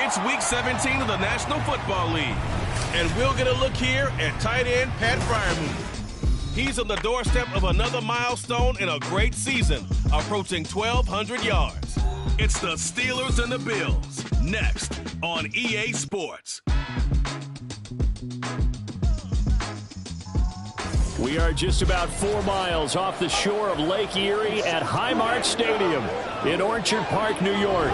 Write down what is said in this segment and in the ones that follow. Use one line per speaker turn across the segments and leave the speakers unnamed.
It's Week 17 of the National Football League. And we'll get a look here at tight end Pat Freiermuth. He's on the doorstep of another milestone in a great season, approaching 1,200 yards. It's the Steelers and the Bills, next on EA Sports.
We are just about 4 miles off the shore of Lake Erie at Highmark Stadium in Orchard Park, New York.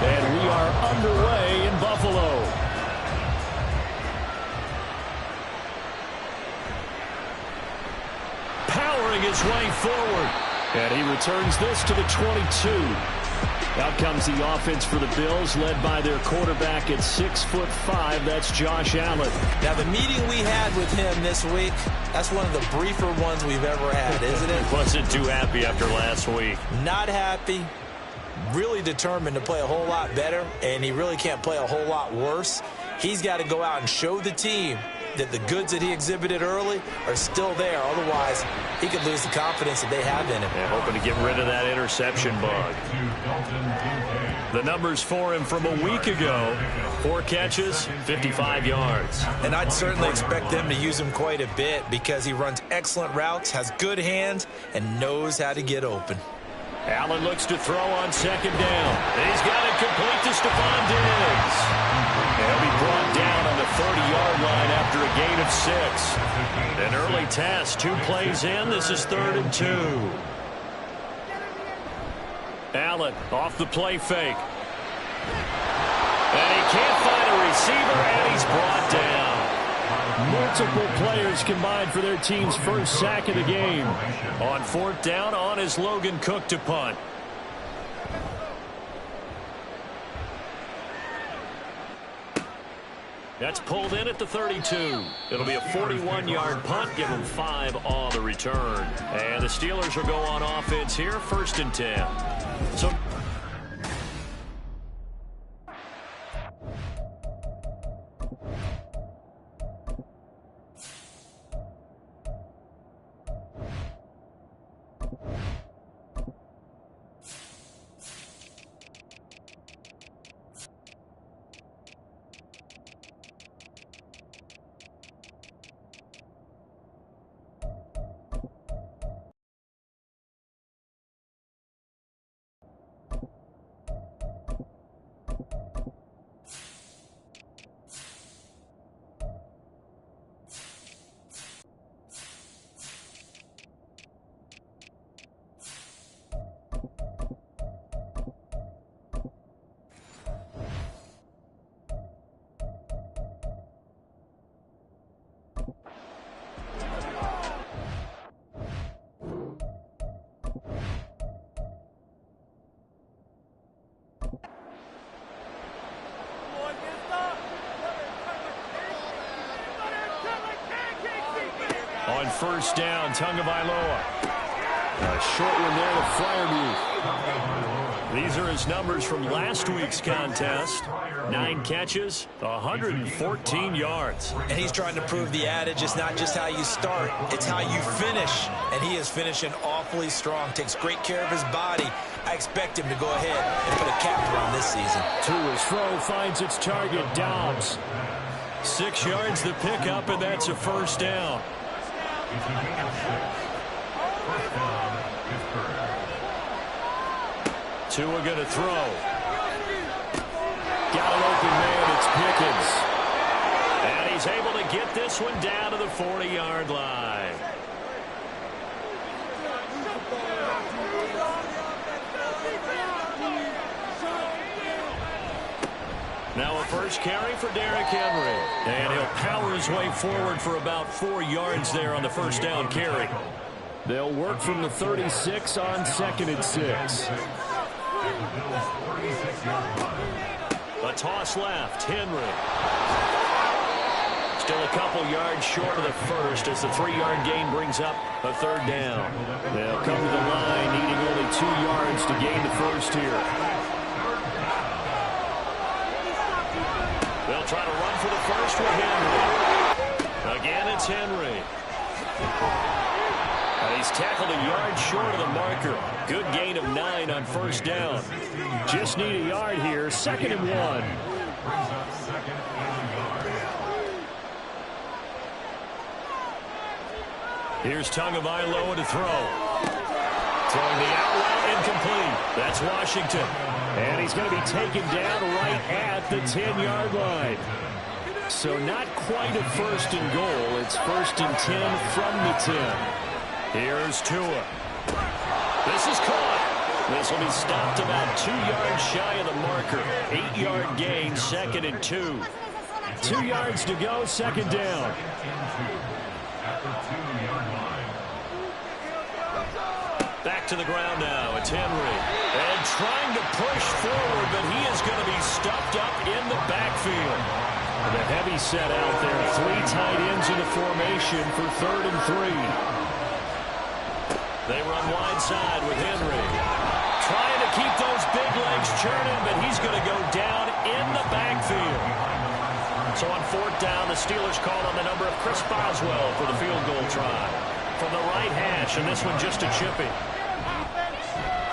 And we are underway in Buffalo. Powering his way forward. And he returns this to the 22. Out comes the offense for the Bills, led by their quarterback at 6'5". That's Josh Allen.
Now, the meeting we had with him this week, that's one of the briefer ones we've ever had, isn't it?
Wasn't too happy after last week.
Not happy. Really determined to play a whole lot better, and he really can't play a whole lot worse. He's got to go out and show the team that the goods that he exhibited early are still there. Otherwise, he could lose the confidence that they have in him.
Yeah, hoping to get rid of that interception bug. The numbers for him from a week ago: 4 catches, 55 yards.
And I'd certainly expect them to use him quite a bit because he runs excellent routes, has good hands, and knows how to get open.
Allen looks to throw on second down. He's got it complete to Stephon Diggs. He'll be brought down on the 30-yard line after a gain of 6. An early test, 2 plays in. This is 3rd and 2. Allen off the play fake. And he can't find a receiver, and he's brought down. Multiple players combined for their team's first sack of the game. On 4th down, on is Logan Cook to punt. That's pulled in at the 32. It'll be a 41-yard punt. Give them 5 on the return. And the Steelers will go on offense here, 1st and 10. So on 1st down, Tagovailoa. A short one there to Freiermuth. These are his numbers from last week's contest. 9 catches, 114 yards.
And he's trying to prove the adage, it's not just how you start, it's how you finish. And he is finishing awfully strong, takes great care of his body. I expect him to go ahead and put a capper on this season.
To his throw, finds its target, Dobbs. 6 yards the pickup, and that's a 1st down. Tua going to throw. Got an open man, it's Pickens. And he's able to get this one down to the 40-yard line. Now a first carry for Derrick Henry. And he'll power his way forward for about 4 yards there on the 1st down carry. They'll work from the 36 on 2nd and 6. A toss left, Henry. Still a couple yards short of the first as the 3-yard gain brings up a 3rd down. They'll come to the line needing only 2 yards to gain the first here. They'll try to with Henry. Again, it's Henry. And he's tackled a yard short of the marker. Good gain of 9 on first down.
Just need a yard here. 2nd and 1.
Here's Tagovailoa to throw. Throwing the out route incomplete. That's Washington.
And he's going to be taken down right at the 10-yard line. So not quite a 1st and goal. It's 1st and 10 from the 10.
Here's Tua. This is caught. This will be stopped about 2 yards shy of the marker. 8-yard gain, 2nd and 2.
2 yards to go, 2nd down.
Back to the ground now. It's Henry. And trying to push forward, but he is going to be stuffed up in the backfield.
The heavy set out there. 3 tight ends in the formation for 3rd and 3.
They run wide side with Henry. Trying to keep those big legs churning, but he's going to go down in the backfield. So on 4th down, the Steelers call on the number of Chris Boswell for the field goal try. From the right hash, and this one just a chippy.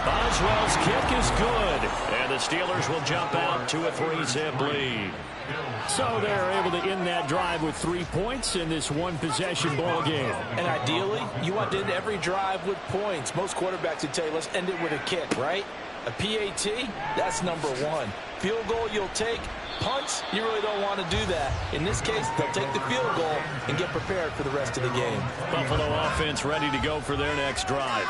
Boswell's kick is good, and the Steelers will jump out to a 3-zip lead.
So they're able to end that drive with 3 points in this one-possession ball game.
And ideally, you want to end every drive with points. Most quarterbacks would tell you, let's end it with a kick, right? A PAT, that's number 1. Field goal you'll take. Punts, you really don't want to do that. In this case, they'll take the field goal and get prepared for the rest of the game.
Buffalo offense ready to go for their next drive.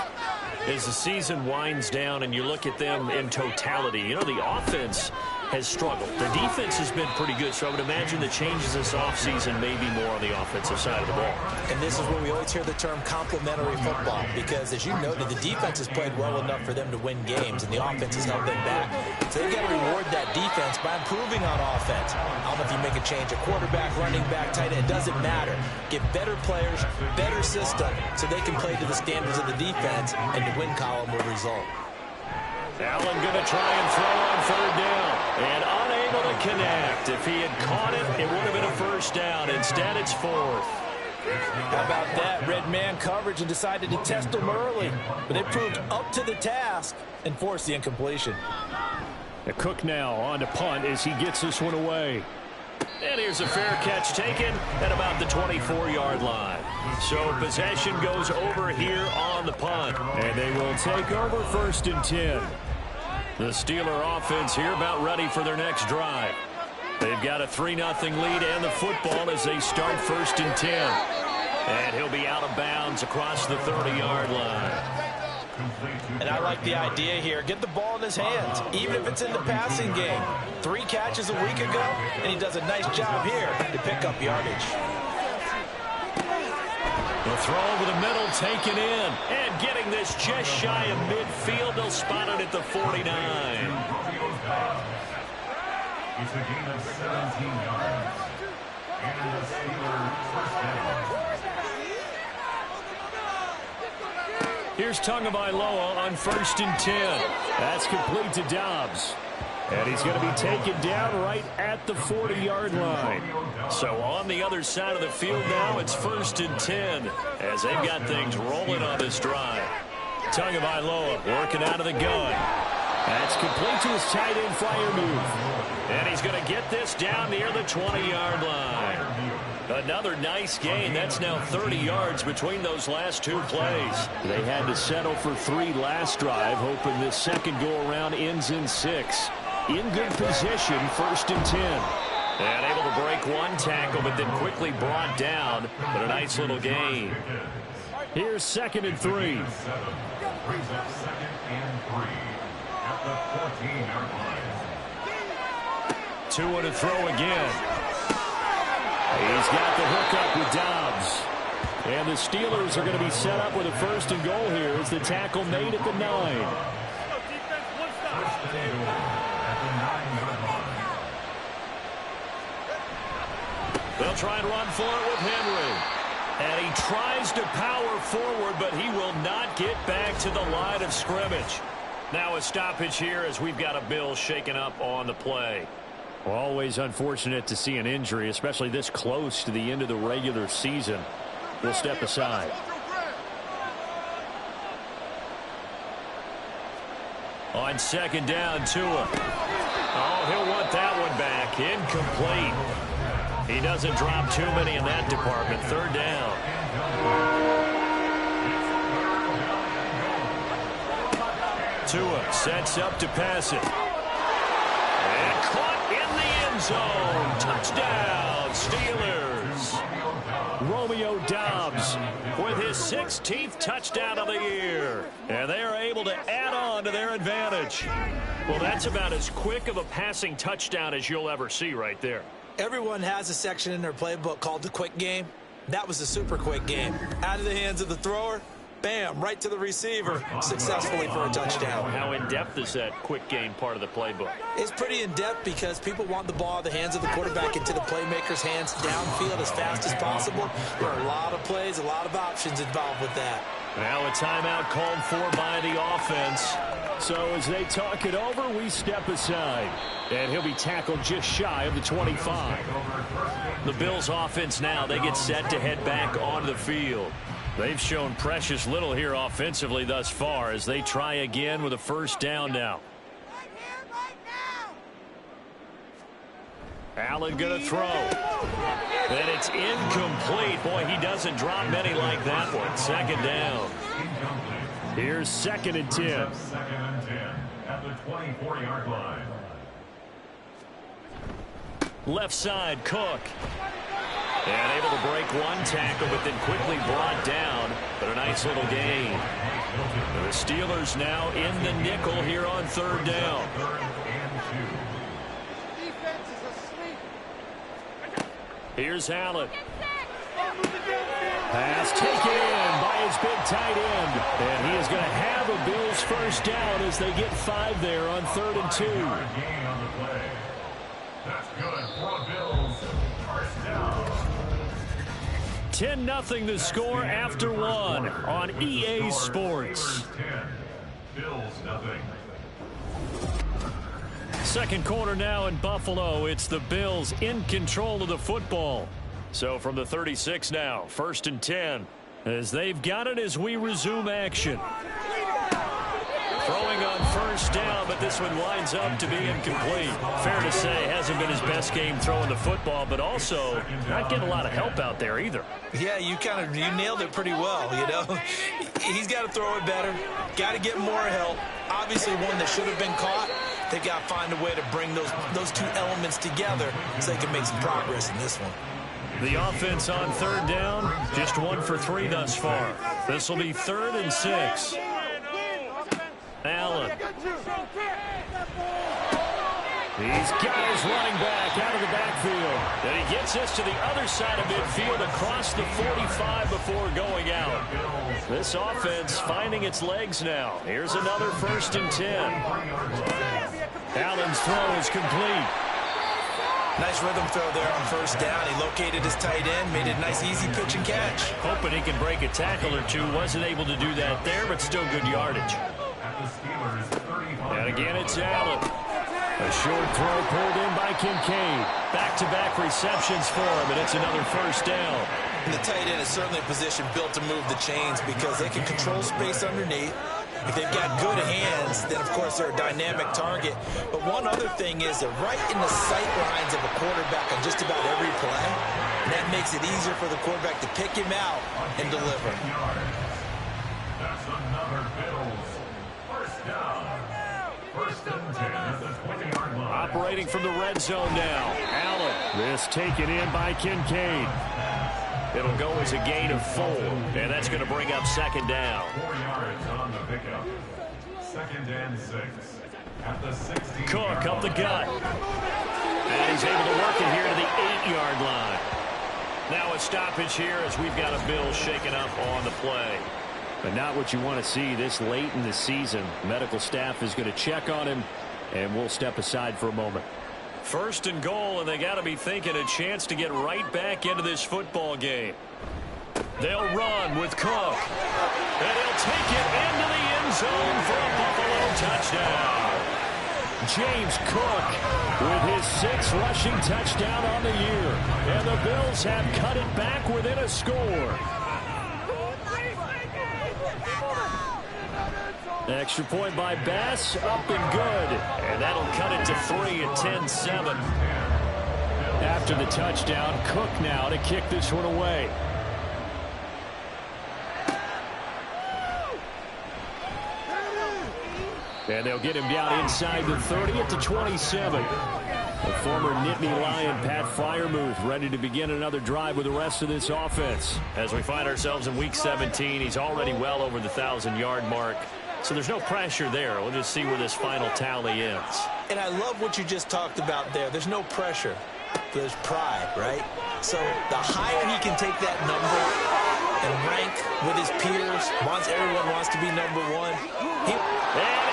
As the season winds down and you look at them in totality, you know, the offense has struggled. The defense has been pretty good, so I would imagine the changes this offseason may be more on the offensive side of the ball.
And this is where we always hear the term complementary football, because as you noted, the defense has played well enough for them to win games, and the offense has held them back. So they've got to reward that defense by improving on offense. I don't know if you make a change, a quarterback, running back, tight end, it doesn't matter. Get better players, better system, so they can play to the standards of the defense, and the win column will result.
Allen going to try and throw on 3rd down. And unable to connect. If he had caught it, it would have been a 1st down. Instead, it's 4th.
How about that? Red man coverage and decided to test him early. But they proved up to the task and forced the incompletion.
The Cook now on to punt as he gets this one away.
And here's a fair catch taken at about the 24-yard line. So possession goes over here on the punt.
And they will take over 1st and 10.
The Steeler offense here about ready for their next drive. They've got a 3-0 lead and the football as they start 1st and 10. And he'll be out of bounds across the 30-yard line.
And I like the idea here. Get the ball in his hands, even if it's in the passing game. 3 catches a week ago, and he does a nice job here to pick up yardage.
The throw over the middle taken in. And getting this just shy of midfield. They'll spot it at the 49.
It's a gain of 17 yards. And the Steelers first down.
Here's Tagovailoa on 1st and 10. That's complete to Dobbs. And he's going to be taken down right at the 40-yard line.
So on the other side of the field now, it's 1st and 10 as they've got things rolling on this drive. Tagovailoa working out of the gun.
That's complete to his tight end flyer move.
And he's going to get this down near the 20-yard line. Another nice gain. That's now 30 yards between those last 2 plays.
They had to settle for 3 last drive, hoping this second go-around ends in 6. In good position, 1st and 10.
And able to break 1 tackle, but then quickly brought down. But a nice little gain.
Here's 2nd and 3.
Tua to throw again.
He's got the hook up with Dobbs. And the Steelers are going to be set up with a 1st and goal here as the tackle made at the 9.
They'll try and run for it with Henry. And he tries to power forward, but he will not get back to the line of scrimmage. Now a stoppage here as we've got a Bill shaken up on the play.
Always unfortunate to see an injury, especially this close to the end of the regular season. We'll step aside. On second down, Tua. Oh, he'll want that one back. Incomplete. He doesn't drop too many in that department. Third down. Tua sets up to pass it. And caught in the end zone. Touchdown, Steelers. Romeo Doubs with his 16th touchdown of the year. And they are able to add on to their advantage. Well, that's about as quick of a passing touchdown as you'll ever see right there.
Everyone has a section in their playbook called the quick game. That was a super quick game. Out of the hands of the thrower, bam, right to the receiver, successfully for a touchdown.
How in-depth is that quick game part of the playbook?
It's pretty in-depth because people want the ball in the hands of the quarterback into the playmaker's hands downfield as fast as possible. There are a lot of plays, a lot of options involved with that.
Now a timeout called for by the offense. So as they talk it over, we step aside. And he'll be tackled just shy of the 25. The Bills offense now, they get set to head back onto the field. They've shown precious little here offensively thus far as they try again with a first down now. Allen going to throw. And it's incomplete. Boy, he doesn't drop many like that one. Second down. Here's second and 10.
Second and 10 at the 24-yard line.
Left side, Cook. And able to break one tackle, but then quickly brought down. But a nice little gain. The Steelers now in the nickel here on third down. Here's Allen. Pass taken in by his big tight end. And he is going to have a Bills first down as they get 5 there on 3rd and 2.
That's good for the Bills. First down.
10-0 the score after 1 on EA Sports.
Bills nothing.
Second quarter now in Buffalo. It's the Bills in control of the football. So from the 36 now, 1st and 10, as they've got it as we resume action. Throwing on first down, but this one winds up to be incomplete. Fair to say, hasn't been his best game throwing the football, but also not getting a lot of help out there either.
Yeah, you nailed it pretty well, you know. He's got to throw it better, got to get more help. Obviously one that should have been caught. They've got to find a way to bring those two elements together so they can make some progress in this one.
The offense on third down, just 1 for 3 thus far. This will be 3rd and 6. Allen. These guys running back out of the backfield. And he gets this to the other side of midfield across the 45 before going out. This offense finding its legs now. Here's another 1st and 10. Allen's throw is complete.
Nice rhythm throw there on first down. He located his tight end, made it a nice easy pitch and catch.
Hoping he can break a tackle or two. Wasn't able to do that there, but still good yardage. And again, it's Allen. A short throw pulled in by Kincaid. Back-to-back receptions for him, and it's another first down.
And the tight end is certainly a position built to move the chains because they can control space underneath. If they've got good hands, then, of course, they're a dynamic target. But one other thing is they're right in the sight lines of a quarterback on just about every play. And that makes it easier for the quarterback to pick him out and deliver.
That's another Bills. First down. 1st and 10 at the 20-yard line.
Operating from the red zone now. Allen. This taken in by Kincaid. It'll go as a gain of 4, and that's going to bring up second down.
4 yards on the pickup. 2nd and 6 at the 60.
Cook up the gut. And he's able to work it here to the 8-yard line. Now a stoppage here as we've got a Bill shaken up on the play. But not what you want to see this late in the season. Medical staff is going to check on him, and we'll step aside for a moment. 1st and goal, and they got to be thinking a chance to get right back into this football game. They'll run with Cook. And he'll take it into the end zone for a Buffalo touchdown.
James Cook with his 6th rushing touchdown on the year. And the Bills have cut it back within a score. Extra point by Bass, up and good. And that'll cut it to 3 at 10-7. After the touchdown, Cook now to kick this one away. And they'll get him down inside the 30 at the 27. The former Nittany Lion, Pat Freiermuth, ready to begin another drive with the rest of this offense.
As we find ourselves in Week 17, he's already well over the 1,000-yard mark. So there's no pressure there. We'll just see where this final tally ends.
And I love what you just talked about there. There's no pressure. There's pride, right? So the higher he can take that number and rank with his peers, everyone wants to be number one.
And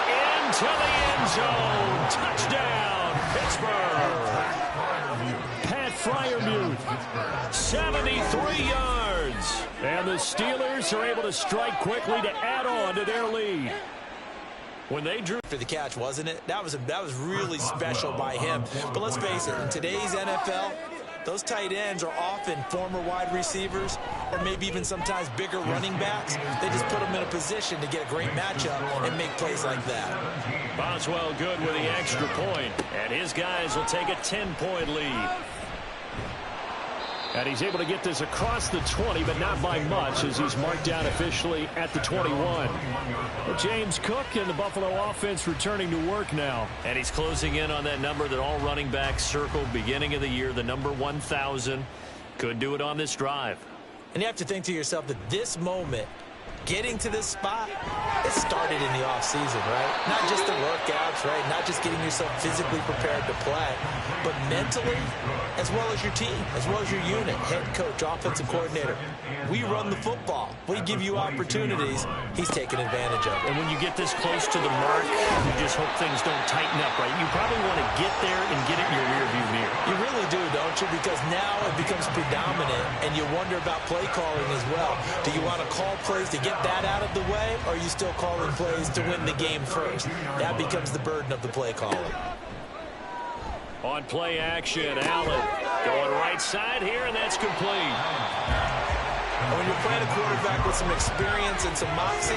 into the end zone. Touchdown, Pittsburgh. Pat Freiermuth, 73 yards. And the Steelers are able to strike quickly to add on to their lead. When they drew
for the catch, wasn't it? That was really special by him. But let's face it, in today's NFL, those tight ends are often former wide receivers or maybe even sometimes bigger running backs. They just put them in a position to get a great matchup and make plays like that.
Boswell good with the extra point, and his guys will take a 10-point lead.
And he's able to get this across the 20, but not by much, as he's marked down officially at the 21. But James Cook and the Buffalo offense returning to work now.
And he's closing in on that number that all running backs circled beginning of the year, the number 1,000. Could do it on this drive.
And you have to think to yourself that this moment, getting to this spot, it started in the offseason, right? Not just the workouts, right? Not just getting yourself physically prepared to play, but mentally, as well as your team, as well as your unit, head coach, offensive coordinator. We run the football. We give you opportunities. He's taking advantage of it.
And when you get this close to the mark, you just hope things don't tighten up, right? You probably want to get there and get it in your rearview mirror.
You really do, don't you? Because now it becomes predominant, and you wonder about play calling as well. Do you want to call plays to get that out of the way, or are you still calling plays to win the game first? That becomes the burden of the play calling.
On play action, Allen going right side here, and that's complete.
And when you're playing a quarterback with some experience and some moxie,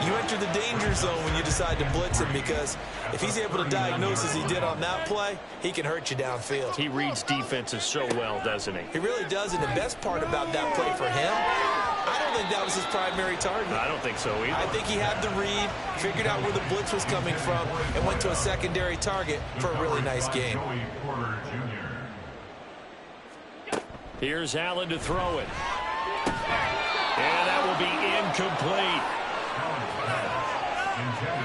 you enter the danger zone when you decide to blitz him, because if he's able to diagnose as he did on that play, he can hurt you downfield.
He reads defenses so well, doesn't he?
He really does, and the best part about that play for him, I don't think that was his primary target.
I don't think so either.
I think he had the read, figured out where the blitz was coming from, and went to a secondary target for a really nice game.
Here's Allen to throw it. And that will be incomplete.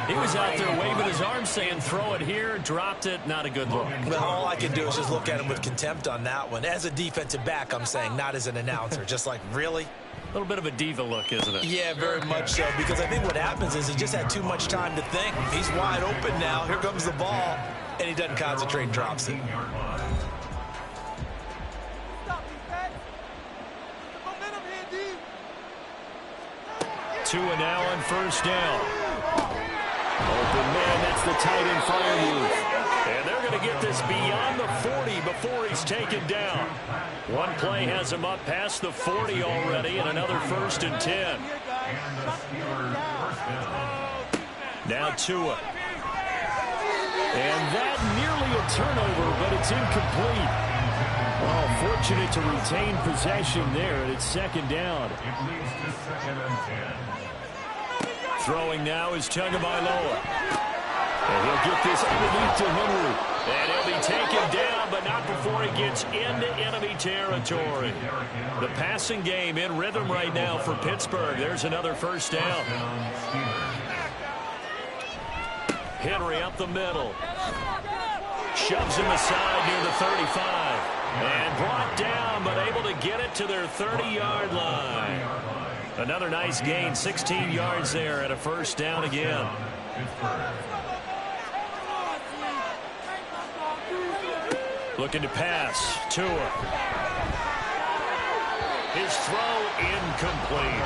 He was out there waving his arms saying, throw it here, dropped it, not a good look.
Well, all I can do is just look at him with contempt on that one. As a defensive back, I'm saying, not as an announcer. Just like, really?
A little bit of a diva look, isn't it?
Yeah, very much so, because I think what happens is he just had too much time to think. He's wide open now. Here comes the ball, and he doesn't concentrate and drops it.
Two and now on first down. Open man, that's the tight end Freiermuth. And they're going to get this beyond the 40 before he's taken down. One play has him up past the 40 already, and another 1st and 10. Now Tua. And that nearly a turnover, but it's incomplete. Well, fortunate to retain possession there, and it's 2nd down.
It leads to 2nd and 10.
Throwing now is Tagovailoa. And he'll get this underneath to Henry. And he'll be taken down, but not before he gets into enemy territory. The passing game in rhythm right now for Pittsburgh. There's another 1st down. Henry up the middle. Shoves him aside near the 35. And brought down, but able to get it to their 30-yard line. Another nice gain, 16 yards there, and a 1st down again. Looking to pass. Tua. His throw incomplete.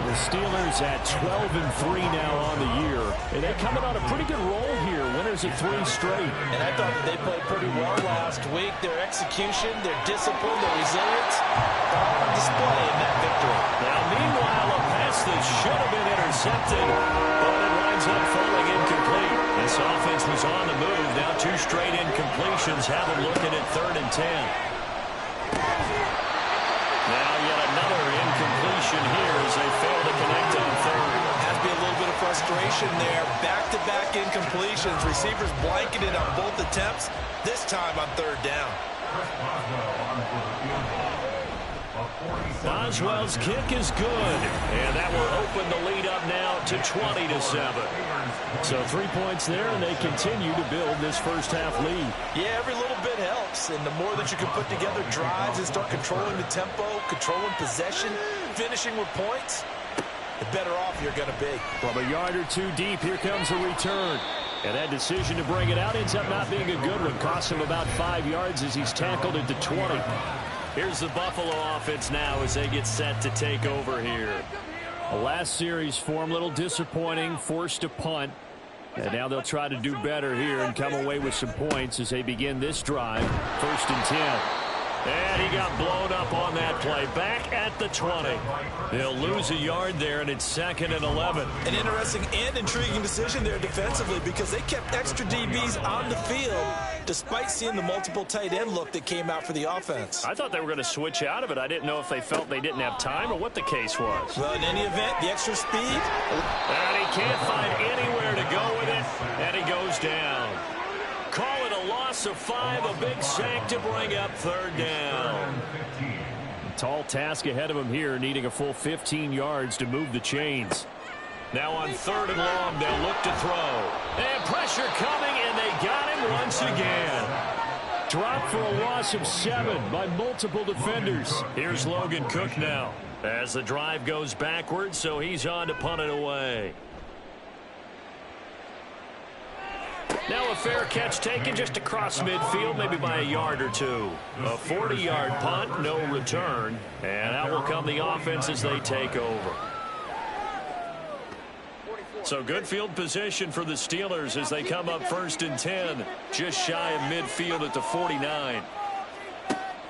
The Steelers at 12-3 now on the year. And they're coming on a pretty good roll here. Winners of 3 straight.
And I thought that they played pretty well last week. Their execution, their discipline, their resilience, all on display in that victory.
Now, meanwhile, a pass that should have been intercepted, but it winds up falling incomplete. This offense was on the move. Now 2 straight incompletions have them looking at 3rd and 10. Now yet another incompletion here as they fail to connect on 3rd.
Has to be a little bit of frustration there. Back-to-back incompletions. Receivers blanketed on both attempts, this time on 3rd down.
Boswell's kick is good, and that will open the lead up now to 20-7. So 3 points there, and they continue to build this first half lead.
Yeah, every little bit helps, and the more that you can put together drives and start controlling the tempo, controlling possession, finishing with points, the better off you're going to be.
From a yard or 2 deep, here comes a return. And that decision to bring it out ends up not being a good one. Costs him about 5 yards as he's tackled it to 20. Here's the Buffalo offense now as they get set to take over here. The last series for him, a little disappointing, forced a punt. And now they'll try to do better here and come away with some points as they begin this drive. 1st and 10. And he got blown up on that play. Back at the 20. They'll lose a yard there, and it's 2nd and 11.
An interesting and intriguing decision there defensively because they kept extra DBs on the field despite seeing the multiple tight end look that came out for the offense.
I thought they were going to switch out of it. I didn't know if they felt they didn't have time or what the case was.
Well, in any event, the extra speed.
And he can't find anywhere to go with it, and he goes down. Call it a loss of 5, a big sack to bring up 3rd down. Tall task ahead of him here, needing a full 15 yards to move the chains. Now on 3rd and long, they'll look to throw. And pressure coming, and they got him once again. Dropped for a loss of 7 by multiple defenders. Here's Logan Cook now as the drive goes backwards, so he's on to punt it away. Now a fair catch taken just across midfield, maybe by a yard or 2. A 40-yard punt, no return. And out will come the offense as they take over. So good field position for the Steelers as they come up 1st and 10. Just shy of midfield at the 49.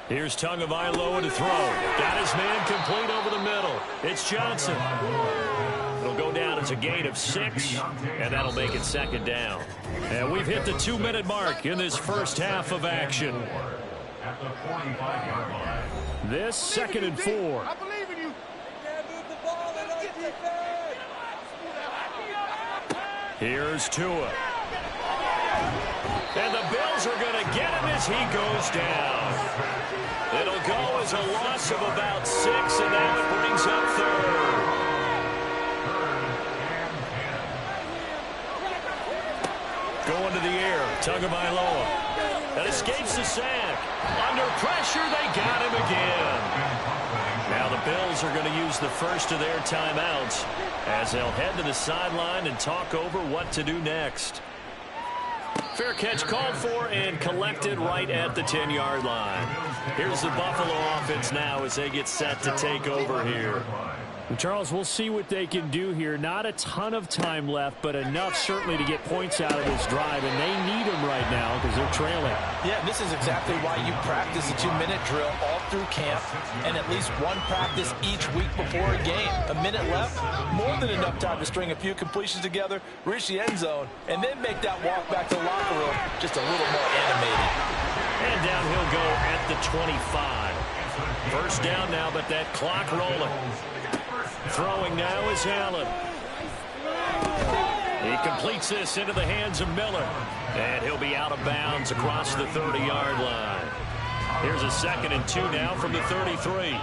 Here's Tagovailoa to throw. Got his man complete over the middle. It's Johnson. It'll go down as a gain of 6, and that'll make it 2nd down. And we've hit the 2-minute mark in this first half of action. This 2nd and 4.
I believe in you. Can't move the ball in our defense.
Here's Tua. And the Bills are going to get him as he goes down. It'll go as a loss of about 6, and that brings up 3rd. Going to the air, Tagovailoa. That escapes the sack. Under pressure, they got him again. Now the Bills are going to use the first of their timeouts as they'll head to the sideline and talk over what to do next. Fair catch called for and collected right at the 10-yard line. Here's the Buffalo offense now as they get set to take over here.
Charles, we'll see what they can do here. Not a ton of time left, but enough certainly to get points out of this drive, and they need them right now because they're trailing.
Yeah, this is exactly why you practice a 2-minute drill all through camp and at least one practice each week before a game. A minute left, more than enough time to string a few completions together, reach the end zone, and then make that walk back to the locker room just a little more animated.
And down he'll go at the 25. First down now, but that clock rolling. Throwing now is Allen. He completes this into the hands of Miller. And he'll be out of bounds across the 30-yard line. Here's a 2nd and 2 now from the 33.
8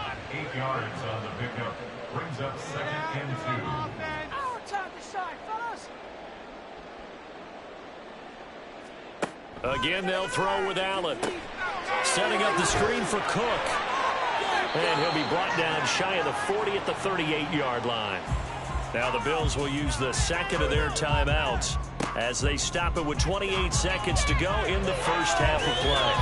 yards on the pickup. Brings up 2nd and 2.
Our time to shine, fellas.
Again, they'll throw with Allen. Setting up the screen for Cook. And he'll be brought down shy of the 40 at the 38-yard line. Now the Bills will use the 2nd of their timeouts as they stop it with 28 seconds to go in the first half of play.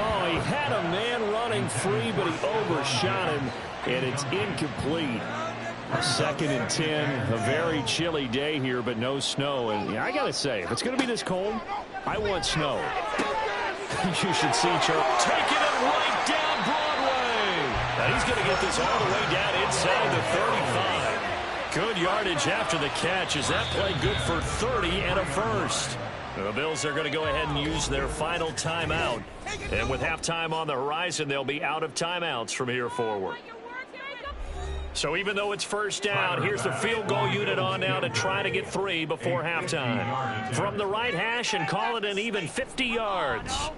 Oh, he had a man running free, but he overshot him, and it's incomplete. Second and 10, a very chilly day here, but no snow. And yeah, I got to say, if it's going to be this cold, I want snow. You should see Charles taking it right down Broadway.
Now he's going to get this all the way down inside the 35. Good yardage after the catch. Is that play good for 30 and a first? The Bills are going to go ahead and use their final timeout. And with halftime on the horizon, they'll be out of timeouts from here forward. So even though it's first down, here's the field goal unit on now to try to get 3 before halftime. From the right hash and call it an even 50 yards.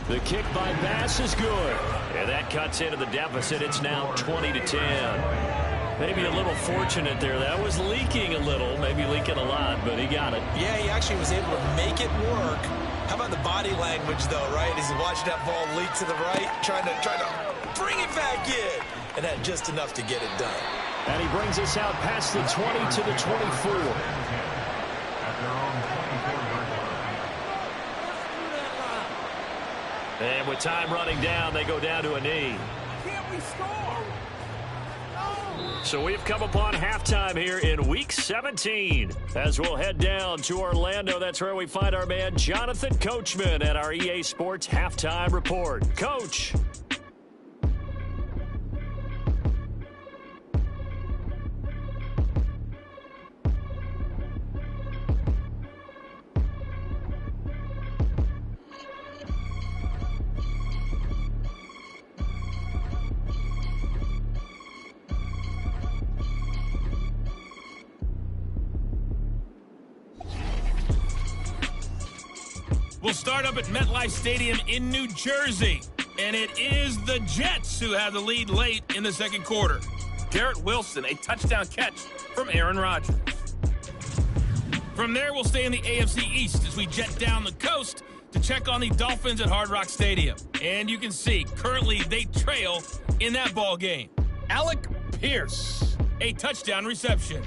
The kick by Bass is good. And that cuts into the deficit. It's now 20-10. Maybe a little fortunate there. That was leaking a little, maybe leaking a lot, but he got it.
Yeah, he actually was able to make it work. How about the body language, though, right? As he watched that ball leak to the right, trying to bring it back in. And had just enough to get it done.
And he brings us out past the 20 to the 24.
And with time running down, they go down to a knee.
Can't we score?
So we've come upon halftime here in Week 17. As we'll head down to Orlando, that's where we find our man Jonathan Coachman at our EA Sports Halftime Report. Coach.
We'll start up at MetLife Stadium in New Jersey, and it is the Jets who have the lead late in the second quarter. Garrett Wilson, a touchdown catch from Aaron Rodgers. From there, we'll stay in the AFC East as we jet down the coast to check on the Dolphins at Hard Rock Stadium. And you can see, currently they trail in that ball game. Alec Pierce, a touchdown reception.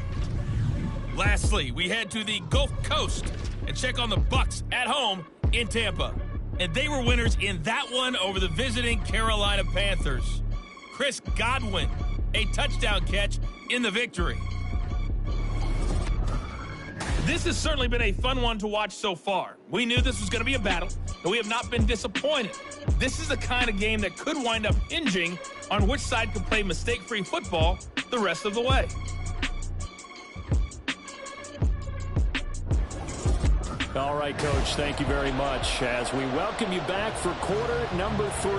Lastly, we head to the Gulf Coast and check on the Bucs at home in Tampa. And they were winners in that one over the visiting Carolina Panthers. Chris Godwin, a touchdown catch in the victory. This has certainly been a fun one to watch so far. We knew this was going to be a battle, and we have not been disappointed. This is the kind of game that could wind up hinging on which side could play mistake-free football the rest of the way.
All right, Coach, thank you very much as we welcome you back for quarter number 3.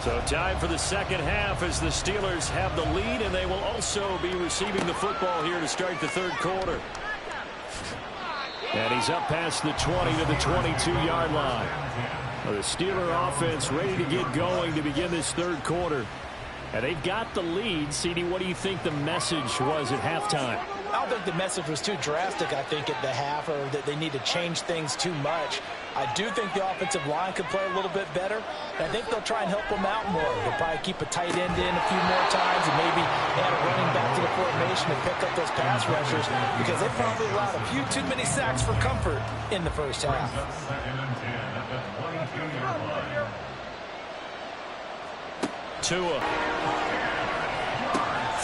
So time for the second half as the Steelers have the lead, and they will also be receiving the football here to start the third quarter.
And he's up past the 20 to the 22-yard line. The Steeler offense ready to get going to begin this third quarter. And they've got the lead. CD, what do you think the message was at halftime?
I don't think the message was too drastic, I think, at the half, or that they need to change things too much. I do think the offensive line could play a little bit better. And I think they'll try and help them out more. They'll probably keep a tight end in a few more times and maybe add a running back to the formation and pick up those pass rushers because they probably allowed a few too many sacks for comfort in the first half.
Tua.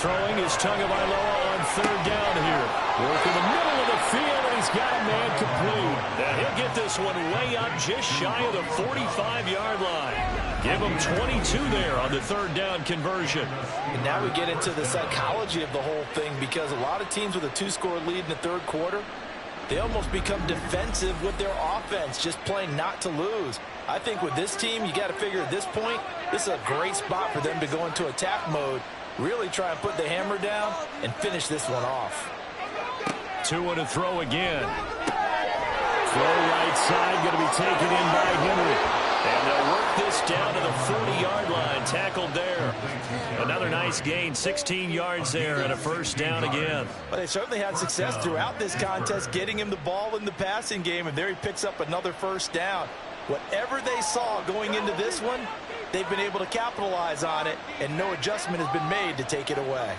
Throwing his Tagovailoa on third down here. Working the middle of the field, and he's got a man complete. Now he'll get this one way up just shy of the 45-yard line. Give him 22 there on the third down conversion.
And now we get into the psychology of the whole thing because a lot of teams with a 2-score lead in the third quarter, they almost become defensive with their offense, just playing not to lose. I think with this team, you got to figure at this point, this is a great spot for them to go into attack mode, really try and put the hammer down and finish this one off.
Tua to throw again. Throw right side, going to be taken in by Henry. And they'll work this down to the 40-yard line, tackled there. Another nice gain, 16 yards there, and a first down again.
Well, they certainly had success throughout this contest, getting him the ball in the passing game, and there he picks up another first down. Whatever they saw going into this one, they've been able to capitalize on it, and no adjustment has been made to take it away.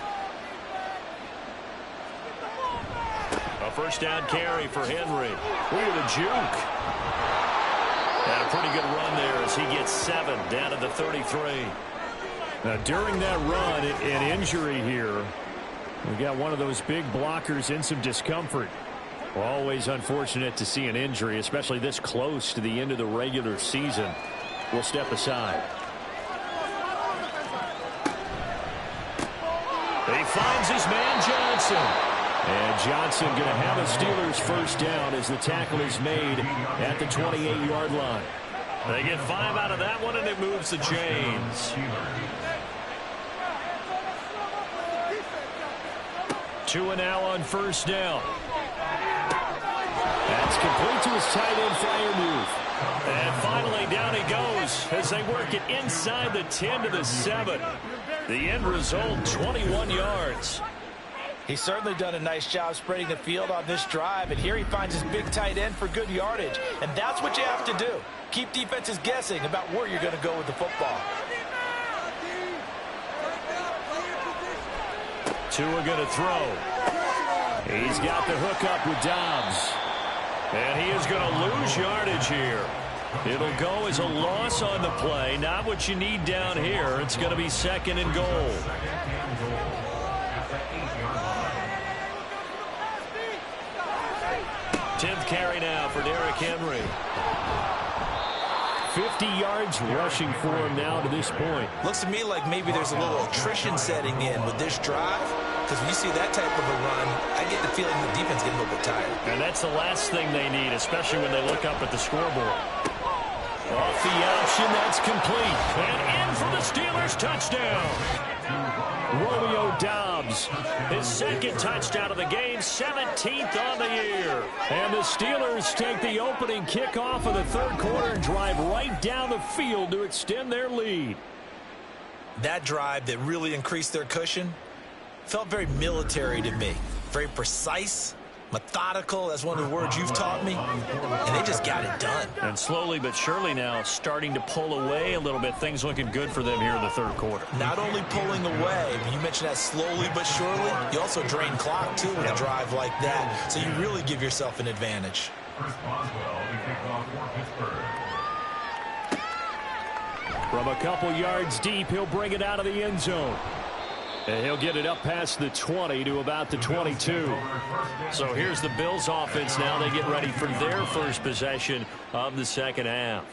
A first down carry for Henry. Look at the juke. And a pretty good run there as he gets 7 down to the 33.
Now, during that run, an injury here. We got one of those big blockers in some discomfort. Always unfortunate to see an injury, especially this close to the end of the regular season. We'll step aside.
He finds his man Johnson.
And Johnson going to have a Steelers first down as the tackle is made at the 28-yard line.
They get 5 out of that one, and it moves the chains.
2 now on first down. That's complete to his tight end flyer move.
And finally down he goes as they work it inside the 10 to the 7. The end result, 21 yards.
He's certainly done a nice job spreading the field on this drive, and here he finds his big tight end for good yardage. And that's what you have to do. Keep defenses guessing about where you're going to go with the football.
Tua going to throw.
He's got the hook up with Dobbs.
And he is going to lose yardage here. It'll go as a loss on the play. Not what you need down here. It's going to be 2nd and goal. 10th carry now for Derrick Henry.
50 yards rushing for him now to this point.
Looks to me like maybe there's a little attrition setting in with this drive. Because when you see that type of a run, I get the feeling the defense getting a little bit tired.
And that's the last thing they need, especially when they look up at the scoreboard. Off the option, that's complete. And in for the Steelers touchdown.
Romeo Dobbs,
his 2nd touchdown of the game, 17th on the year.
And the Steelers take the opening kickoff of the 3rd quarter and drive right down the field to extend their lead.
That drive that really increased their cushion felt very military to me. Very precise, methodical. That's one of the words you've taught me. And they just got it done.
And slowly but surely now starting to pull away a little bit. Things looking good for them here in the 3rd quarter.
Not only pulling away, you mentioned that slowly but surely, you also drain clock too with a drive like that. So you really give yourself an advantage.
From a couple yards deep, he'll bring it out of the end zone. And he'll get it up past the 20 to about the 22.
So here's the Bills offense now. They get ready for their first possession of the 2nd half.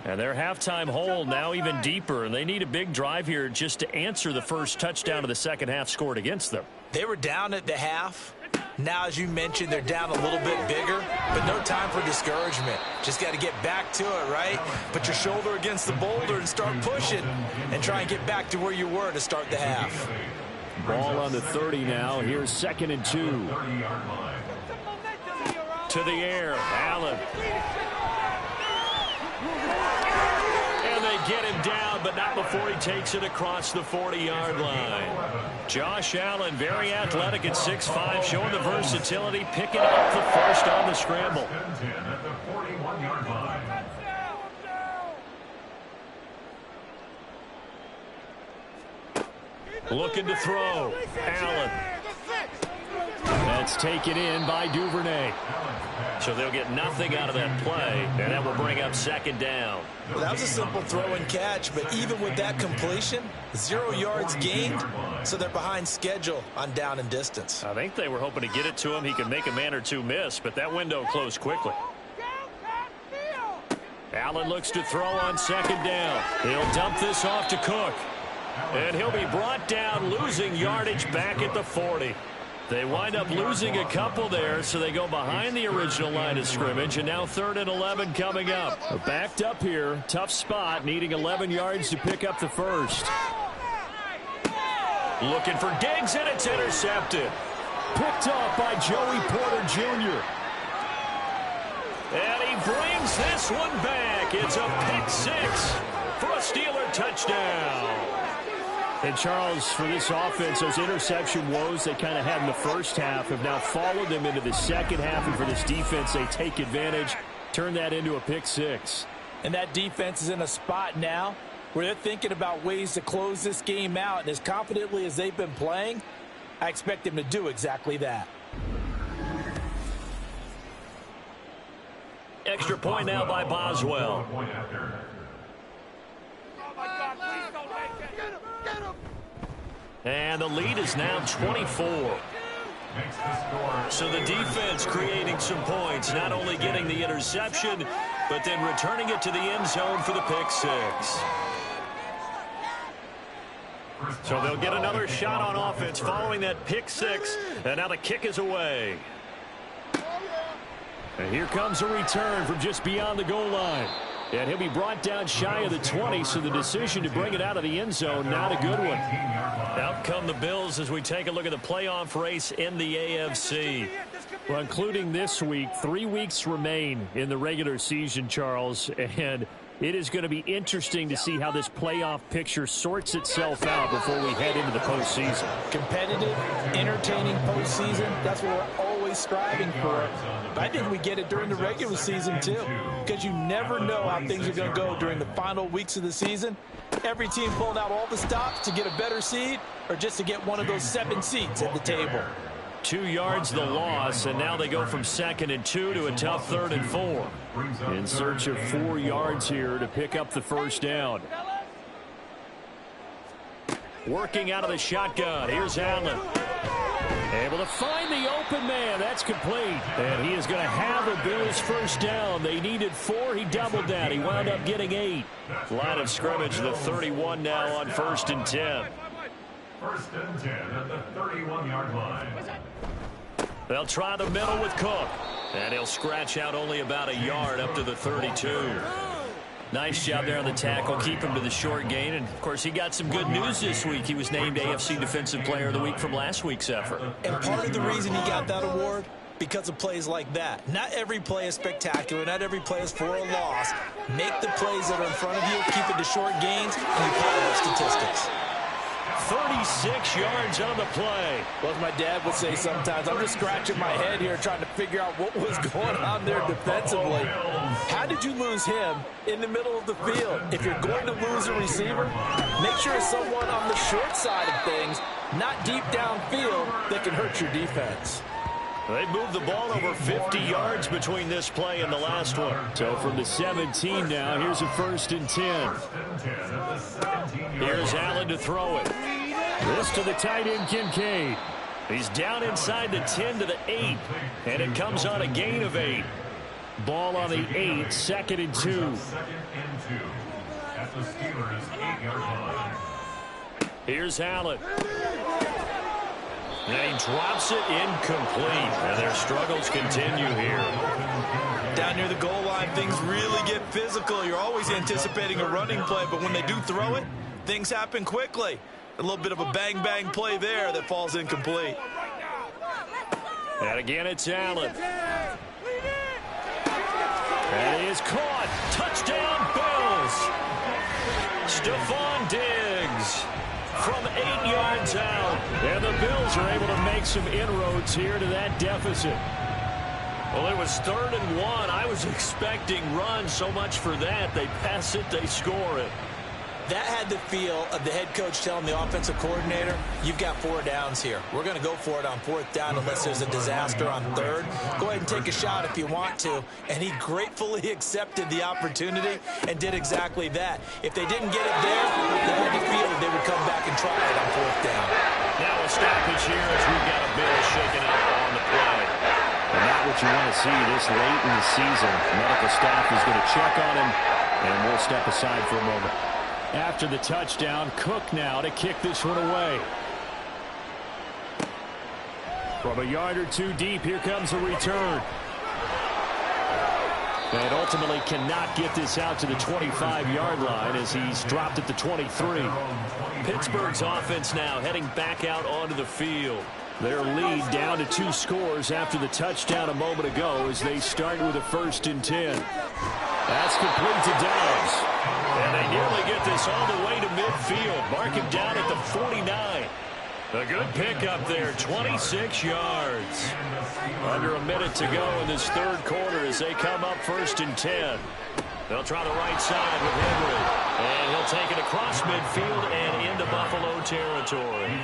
And their halftime hole now even deeper. And they need a big drive here just to answer the first touchdown of the 2nd half scored against them.
They were down at the half. Now, as you mentioned, they're down a little bit bigger, but no time for discouragement. Just got to get back to it, right? Put your shoulder against the boulder and start pushing and try and get back to where you were to start the half.
Ball on the 30 now. Here's 2nd and 2.
To the air, Allen. And they get him down, but not before he takes it across the 40-yard line. Josh Allen, very athletic at 6'5", showing the versatility, picking up the first on the scramble. Looking to throw. Allen.
That's taken in by Duvernay.
So they'll get nothing out of that play, and that will bring up 2nd down.
Well, that was a simple throw and catch, but even with that completion, 0 yards gained, so they're behind schedule on down and distance.
I think they were hoping to get it to him. He could make a man or two miss, but that window closed quickly. Allen looks to throw on 2nd down. He'll dump this off to Cook. And he'll be brought down, losing yardage back at the 40. They wind up losing a couple there, so they go behind the original line of scrimmage, and now 3rd and 11 coming up.
Backed up here, tough spot, needing 11 yards to pick up the first.
Looking for Diggs, and it's intercepted.
Picked off by Joey Porter Jr.
And he brings this one back. It's a pick 6 for a Steeler touchdown.
And Charles, for this offense, those interception woes they kind of had in the first half have now followed them into the 2nd half. And for this defense, they take advantage, turn that into a pick 6.
And that defense is in a spot now where they're thinking about ways to close this game out. And as confidently as they've been playing, I expect them to do exactly that.
Extra point now by Boswell.
Oh, my God, please don't make it.
And the lead is now 24. So the defense creating some points, not only getting the interception, but then returning it to the end zone for the pick six. So they'll get another shot on offense following that pick six, and now the kick is away.
And here comes a return from just beyond the goal line. And he'll be brought down shy of the 20, so the decision to bring it out of the end zone, not a good one.
Out come the Bills as we take a look at the playoff race in the AFC.
Well, including this week, 3 weeks remain in the regular season, Charles, and it is going to be interesting to see how this playoff picture sorts itself out before we head into the postseason.
Competitive, entertaining postseason, that's what we're always striving for. But I think we get it during the regular season, too, because you never know how things are going to go during the final weeks of the season. Every team pulling out all the stops to get a better seed or just to get one of those 7 seats at the table.
2 yards the loss, and now they go from 2nd and 2 to a tough 3rd and 4.
In search of 4 yards here to pick up the first down.
Working out of the shotgun. Here's Allen.
Able to find the open man. That's complete. And he is going to have a Bills first down. They needed 4. He doubled that. He wound up getting 8.
Line of scrimmage, the 31 now on 1st and 10.
1st and 10 at the 31-yard line.
They'll try the middle with Cook. And he'll scratch out only about a yard up to the 32. Nice job there on the tackle. Keep him to the short gain. And, of course, he got some good news this week. He was named AFC Defensive Player of the Week from last week's effort.
And part of the reason he got that award, because of plays like that. Not every play is spectacular. Not every play is for a loss. Make the plays that are in front of you, keep it to short gains, and you pile up statistics.
36 yards on the play.
Well, as my dad would say sometimes, I'm just scratching my head here trying to figure out what was going on there defensively. How did you lose him in the middle of the field? If you're going to lose a receiver, make sure it's someone on the short side of things, not deep downfield, that can hurt your defense.
They moved the ball over 50 yards between this play and the last one.
So from the 17 now, here's a 1st and 10.
Here's Allen to throw it.
This to the tight end, Kincaid.
He's down inside the 10 to the 8, and it comes on a gain of 8.
Ball on the 8, 2nd and 2.
At the Steelers' 8-yard line.
Here's Allen. And he drops it incomplete, and their struggles continue here.
Down near the goal line, things really get physical. You're always anticipating a running play, but when they do throw it, things happen quickly. A little bit of a bang-bang play there that falls incomplete.
And again, it's Allen. And he is caught. Touchdown, Bills. Stephon Diggs from 8 yards out.
And the Bills are able to make some inroads here to that deficit.
Well, it was 3rd and 1. I was expecting run, so much for that. They pass it, they score it.
That had the feel of the head coach telling the offensive coordinator, you've got 4 downs here. We're going to go for it on 4th down unless there's a disaster on 3rd. Go ahead and take a shot if you want to. And he gratefully accepted the opportunity and did exactly that. If they didn't get it there, they had the feel that they would come back and try it on 4th down.
Now a stoppage here as we've got a Bill shaken up on the play.
And not what you want to see this late in the season. Medical staff is going to check on him, and we'll step aside for a moment. After the touchdown, Cook now to kick this one away. From a yard or 2 deep, here comes a return. And ultimately cannot get this out to the 25-yard line as he's dropped at the 23.
Pittsburgh's offense now heading back out onto the field.
Their lead down to 2 scores after the touchdown a moment ago as they start with a 1st and 10. That's complete to Downs.
And they nearly get this all the way to midfield. Mark him down at the 49. A good pickup there, 26 yards. Under a minute to go in this 3rd quarter as they come up 1st and 10. They'll try the right side with Henry. And he'll take it across midfield and into Buffalo territory.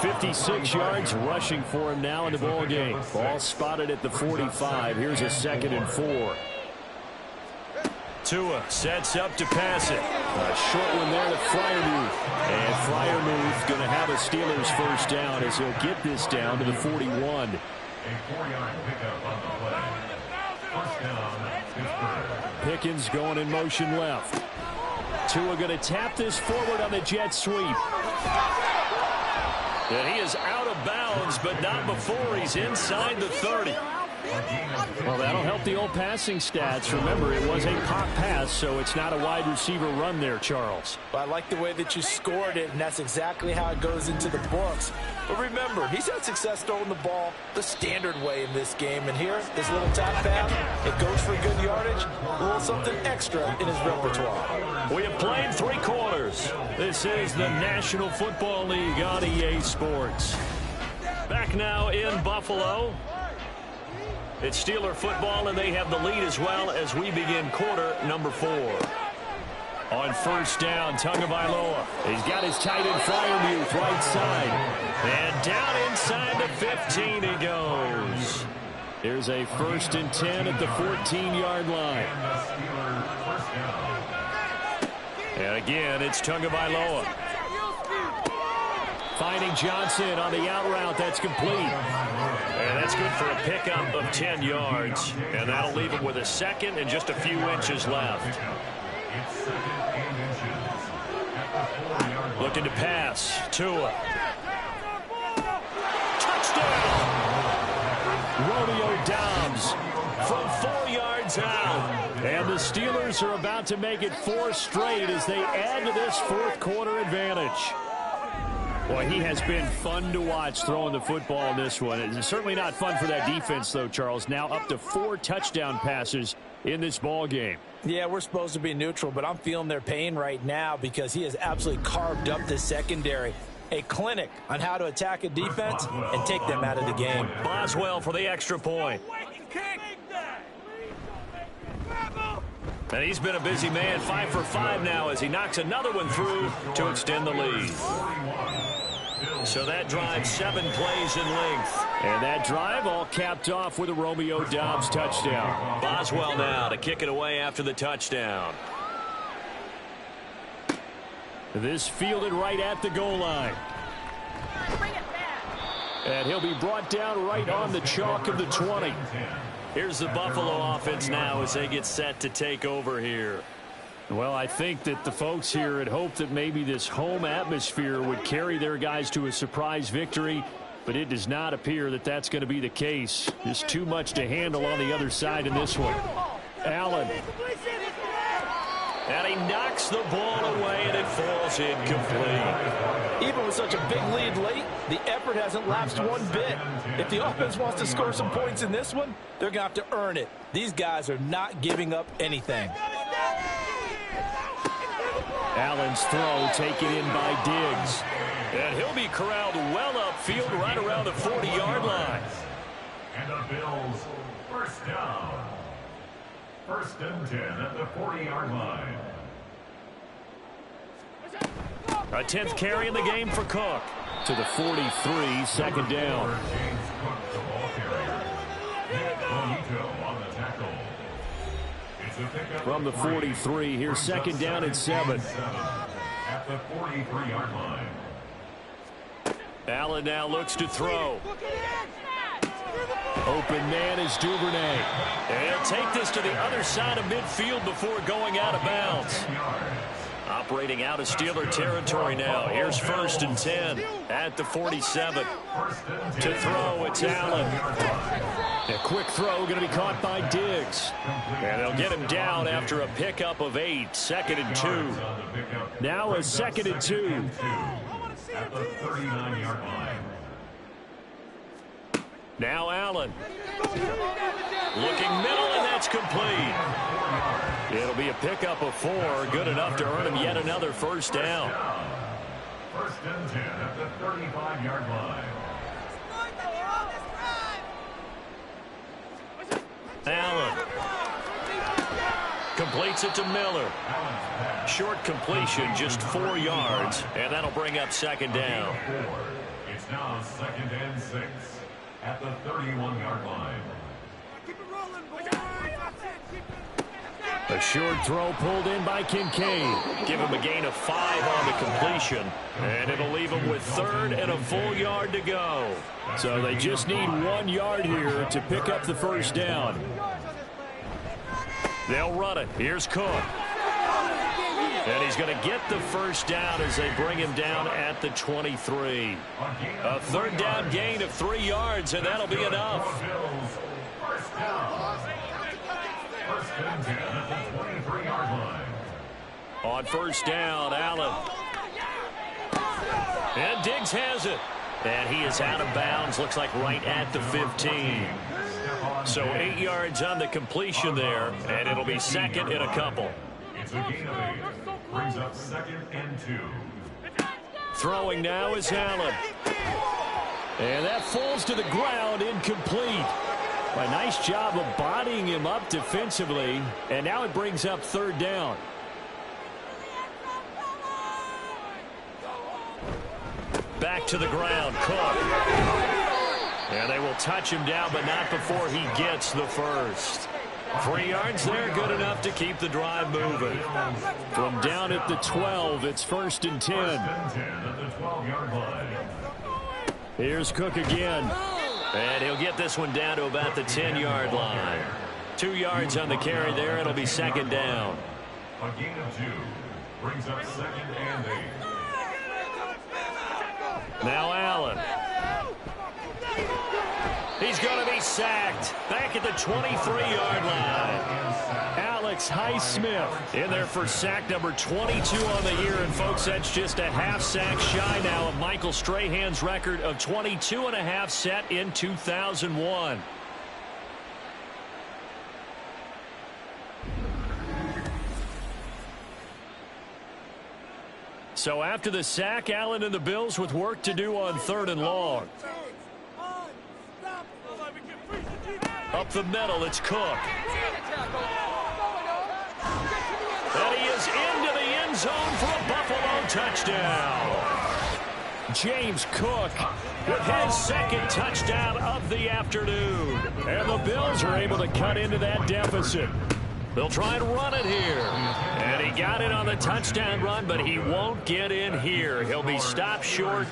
56 yards rushing for him now in the ball game. Ball spotted at the 45. Here's a 2nd and 4.
Tua sets up to pass it.
A short one there to Freiermuth. And Freiermuth going to have a Steelers first down as he'll get this down to the 41.
A 4-yard pickup on the play. First down, Pittsburgh.
Pickens going in motion left. Tua going to tap this forward on the jet sweep.
And he is out of bounds, but not before he's inside the 30.
Well, that'll help the old passing stats. Remember, it was a pop pass, so it's not a wide receiver run there, Charles.
Well, I like the way that you scored it, and that's exactly how it goes into the books. But remember, he's had success throwing the ball the standard way in this game. And here, this little tap pass, it goes for good yardage, a little something extra in his repertoire.
We have played 3 quarters. This is the National Football League on EA Sports. Back now in Buffalo. It's Steeler football, and they have the lead as well as we begin quarter number 4. On first down, Tagovailoa. He's got his tight end Freiermuth right side. And down inside the 15 he goes. There's a 1st and 10 at the 14-yard line. And again, it's Tagovailoa. Finding Johnson on the out route. That's complete. And that's good for a pickup of 10 yards. And that'll leave him with a 2nd and just a few inches left. Looking to pass. Tua. Touchdown! Romeo Doubs from 4 yards out. And the Steelers are about to make it 4 straight as they add to this 4th quarter advantage. Boy, he has been fun to watch throwing the football in this one. It's certainly not fun for that defense, though, Charles. Now up to 4 touchdown passes in this ball game.
Yeah, we're supposed to be neutral, but I'm feeling their pain right now because he has absolutely carved up the secondary. A clinic on how to attack a defense and take them out of the game.
Boswell for the extra point. And he's been a busy man, 5 for 5 now as he knocks another one through to extend the lead. So that drive 7 plays in length.
And that drive all capped off with a Romeo Doubs touchdown.
Boswell now to kick it away after the touchdown.
This fielded right at the goal line. And he'll be brought down right on the chalk of the 20.
Here's the Buffalo offense now as they get set to take over here.
Well, I think that the folks here had hoped that maybe this home atmosphere would carry their guys to a surprise victory, but it does not appear that that's going to be the case. Just too much to handle on the other side in this one. Allen.
And he knocks the ball away, and it falls incomplete.
Even with such a big lead late, the effort hasn't lapsed one bit. If the offense wants to score some points in this one, they're going to have to earn it. These guys are not giving up anything.
Allen's throw taken in by Diggs.
And he'll be corralled well upfield right around the 40-yard line.
And the Bills, first down. 1st and 10 at the 40-yard line.
A 10th carry in the game for Cook.
To the 43, 2nd down.
James Cook, the ball carrier. Nick Bonito on the tackle. It's a pickup
From the 43, here's 2nd down and 7.
At the 43-yard line.
Allen now looks to throw.
Open man is Duvernay.
And he'll take this to the other side of midfield before going out of bounds. Operating out of Steeler territory now. Here's 1st and 10 at the 47. To throw, it's Allen.
A quick throw going to be caught by Diggs.
And they'll get him down after a pickup of 8. 2nd and 2.
Now a 2nd and 2.
At the 39-yard line.
Now Allen. Looking middle, and that's complete. It'll be a pickup of 4. Good enough to earn him yet another 1st down.
1st and 10 at the 35-yard line.
Allen. Completes it to Miller. Short completion, just 4 yards, and that'll bring up 2nd down.
It's now 2nd and 6 at the 31-yard line.
Keep it rolling, boys. That's it. Keep it.
A short throw pulled in by Kincaid.
Give him a gain of 5 on the completion, and it'll leave him with 3rd and a full yard to go.
So they just need 1 yard here to pick up the first down.
They'll run it. Here's Cook. And he's going to get the first down as they bring him down at the 23. A 3rd down gain of 3 yards, and that'll be enough.
First down. First and 10 at the 23-yard line.
On first down, Allen. And Diggs has it. And he is out of bounds, looks like right at the 15. So 8 yards on the completion there, and it'll be 2nd and a couple.
It's a gain of 8. Brings up 2nd and 2.
Throwing now is Allen.
And that falls to the ground, incomplete. A nice job of bodying him up defensively, and now it brings up 3rd down.
Back to the ground, Cook. And they will touch him down, but not before he gets the first. 3 yards there, good enough to keep the drive moving.
From down at the 12, it's 1st and 10.
First and 10 at the 12-yard line.
Here's Cook again.
And he'll get this one down to about the 10-yard line. 2 yards on the carry there. It'll be 2nd down.
A gain of 2. Brings up 2nd and 8.
Now Allen. He's going to be sacked. Back at the 23-yard line.
Alex Highsmith
In there for sack number 22 on the year. And, folks, that's just a half sack shy now of Michael Strahan's record of 22 and a half set in 2001. So after the sack, Allen and the Bills with work to do on 3rd and long. Up the middle, it's Cook. And he is into the end zone for a Buffalo touchdown.
James Cook
With his 2nd touchdown of the afternoon.
and the Bills are able to cut into that deficit.
They'll try and run it here. And he got it on the touchdown run, but he won't get in here. He'll be stopped short,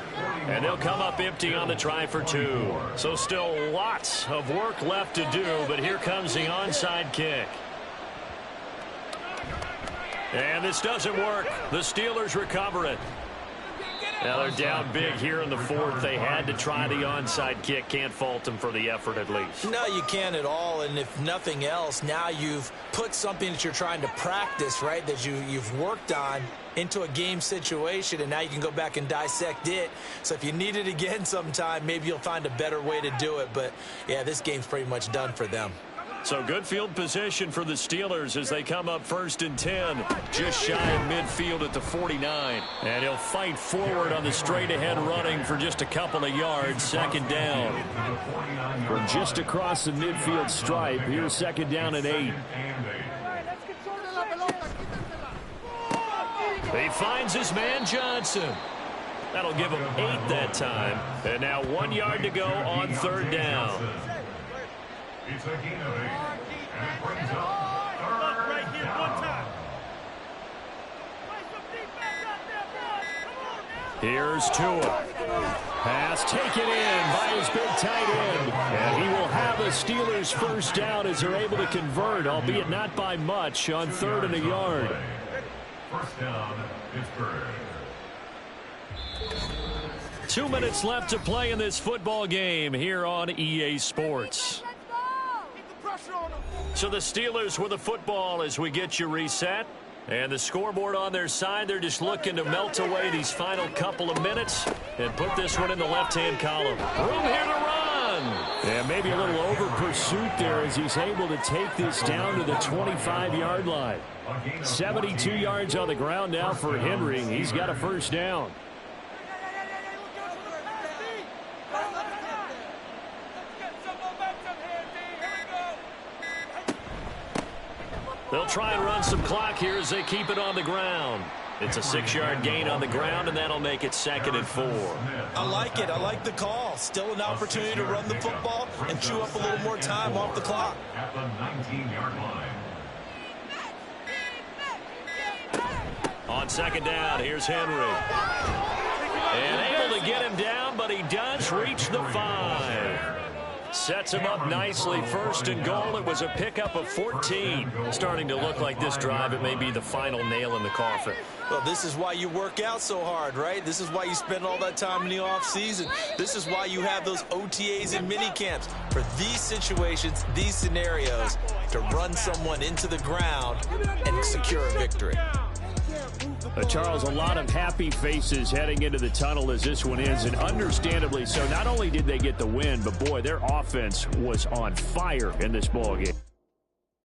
and they'll come up empty on the try for 2. So still lots of work left to do, but here comes the onside kick. And this doesn't work. The Steelers recover it. Now they're down big here in the 4th. They had to try the onside kick. Can't fault them for the effort at least.
No, you can't at all. And if nothing else, now you've put something that you're trying to practice, right, that you've worked on into a game situation, and now you can go back and dissect it. So if you need it again sometime, maybe you'll find a better way to do it. But, yeah, this game's pretty much done for them.
So good field position for the Steelers as they come up 1st and 10. Just shy of midfield at the 49. And he'll fight forward on the straight-ahead running for just a couple of yards. 2nd down.
From just across the midfield stripe, here's 2nd down and 8.
He finds his man Johnson. That'll give him 8 that time. And now 1 yard to go on 3rd down.
It's a gain of 8. And it brings up 3rd down.
Here's Tua. Pass taken in by his big tight end. And he will have a Steelers first down as they're able to convert, albeit not by much, on 3rd and a yard.
First down, Pittsburgh.
2 minutes left to play in this football game here on EA Sports. So the Steelers with the football as we get you reset. And the scoreboard on their side, they're just looking to melt away these final couple of minutes and put this one in the left-hand column. Room here to run.
And maybe a little over pursuit there as he's able to take this down to the 25-yard line. 72 yards on the ground now for Henry. He's got a first down.
They'll try and run some clock here as they keep it on the ground. It's a 6-yard gain on the ground, and that'll make it 2nd and 4.
I like it. I like the call. Still an opportunity to run the football and chew up a little more time off the clock.
At the 19-yard line.
On second down, here's Henry. And able to get him down, but he does reach the 5. Sets him up nicely. First and goal. It was a pickup of 14. Starting to look like this drive, it may be the final nail in the coffin.
Well, this is why you work out so hard, right? This is why you spend all that time in the offseason. This is why you have those OTAs and mini camps. For these situations, these scenarios, to run someone into the ground and secure a victory.
Charles, a lot of happy faces heading into the tunnel as this one ends, and understandably so. Not only did they get the win, but boy, their offense was on fire in this ball game.